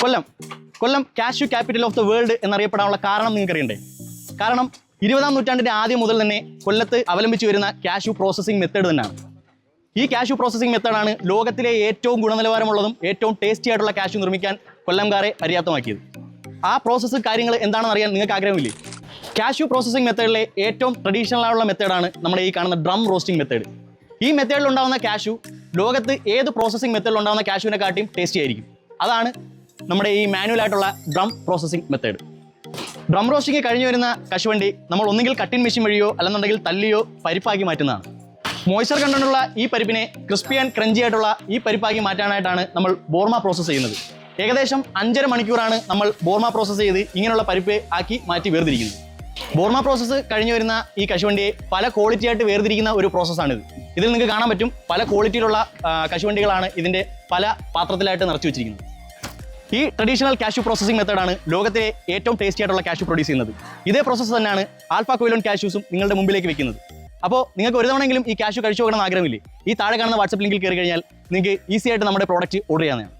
Kollam cashew capital of the world എന്നറിയപ്പെടാനുള്ള കാരണം നിങ്ങൾക്കറിയണ്ടേ? കാരണം 20-ാം നൂറ്റാണ്ടിൻ്റെ ആദ്യം മുതൽ തന്നെ കൊല്ലത്ത് അവലംബിച്ചു വരുന്ന കാഷ്യൂ പ്രോസസ്സിംഗ് മെത്തേഡ് തന്നെയാണ്. ഈ കാഷ്യൂ പ്രോസസ്സിംഗ് മെത്തേഡാണ് ലോകത്തിലെ ഏറ്റവും ഗുണനിലവാരമുള്ളതും ഏറ്റവും ടേസ്റ്റി ആയിട്ടുള്ള കാഷ്യൂ നിർമ്മിക്കാൻ കൊല്ലംകാരെ പര്യാപ്തമാക്കിയത്. ആ പ്രോസസ്സ് കാര്യങ്ങൾ എന്താണെന്ന് അറിയാൻ നിങ്ങൾക്ക് ആഗ്രഹമില്ലേ? കാഷ്യൂ പ്രോസസ്സിംഗ് മെത്തേഡിലെ ഏറ്റവും ട്രഡീഷണൽ ആയുള്ള മെത്തേഡാണ് നമ്മുടെ ഈ കാണുന്ന ഡ്രം റോസ്റ്റിംഗ് മെത്തേഡ്. ഈ മെത്തേഡിൽ ഉണ്ടാകുന്ന കാഷ്യൂ ലോകത്ത് ഏത് പ്രോസസ്സിംഗ് മെത്തേഡിൽ ഉണ്ടാകുന്ന കാഷ്യൂവിനെ കാട്ടിയും ടേസ്റ്റി ആയിരിക്കും. അതാണ് നമ്മുടെ ഈ മാനുവൽ ആയിട്ടുള്ള drum processing method. Drum roasting കഴിഞ്ഞു വരുന്ന കശുവണ്ടി നമ്മൾ ഒന്നുകിൽ കട്ടിംഗ് മെഷീൻ വഴിയോ അല്ലെന്നുണ്ടെങ്കിൽ തല്ലിയോ പരിപ്പാക്കി മാറ്റുന്നതാണ്. മോയ്സ്ചർ കണ്ടന്റുള്ള ഈ പരിപ്പിനെ ക്രിസ്പി ആൻഡ് ക്രഞ്ചി ആയിട്ടുള്ള ഈ പരിപ്പാക്കി മാറ്റാനായിട്ടാണ് നമ്മൾ ബോർമ പ്രോസസ്സ് ചെയ്യുന്നത്. ഏകദേശം 5.5 മണിക്കൂറാണ് നമ്മൾ ബോർമ പ്രോസസ്സ് ചെയ്ത് ഇങ്ങനെയുള്ള പരിപ്പ് ആക്കി മാറ്റി വേർതിരിക്കുന്നത്. ബോർമ പ്രോസസ്സ് കഴിഞ്ഞു വരുന്ന ഈ കശുവണ്ടിയെ പല ക്വാളിറ്റി ആയിട്ട് വേർതിരിക്കുന്ന ഒരു പ്രോസസ്സാണിത്. ഇതിൽ നിങ്ങൾക്ക് കാണാൻ പറ്റും പല ക്വാളിറ്റിയിലുള്ള കശുവണ്ടികളാണ് ഇതിൻ്റെ പല പാത്രത്തിലായിട്ട് നിറച്ചു വെച്ചിരിക്കുന്നത്. ഈ ട്രഡീഷണൽ കാഷ്യൂ പ്രോസസ്സിംഗ് മെത്തേഡാണ് ലോകത്തിലെ ഏറ്റവും ടേസ്റ്റി ആയിട്ടുള്ള കാഷ്യൂ പ്രൊഡ്യൂസ് ചെയ്യുന്നത്. ഇതേ പ്രോസസ്സ് തന്നെയാണ് ആൽഫ കൊയിലോൺ കാഷ്യൂസും നിങ്ങളുടെ മുമ്പിലേക്ക് വെക്കുന്നത്. അപ്പോൾ നിങ്ങൾക്ക് ഒരു തവണയെങ്കിലും ഈ കാഷ്യൂ കഴിച്ചു നോക്കണമെന്ന് ആഗ്രഹമില്ലേ? ഈ താഴെ കാണുന്ന വാട്സപ്പ് ലിങ്കിൽ കയറി കഴിഞ്ഞാൽ നിങ്ങൾക്ക് ഈസി ആയിട്ട് നമ്മുടെ പ്രോഡക്റ്റ് ഓർഡർ ചെയ്യാവുന്നതാണ്.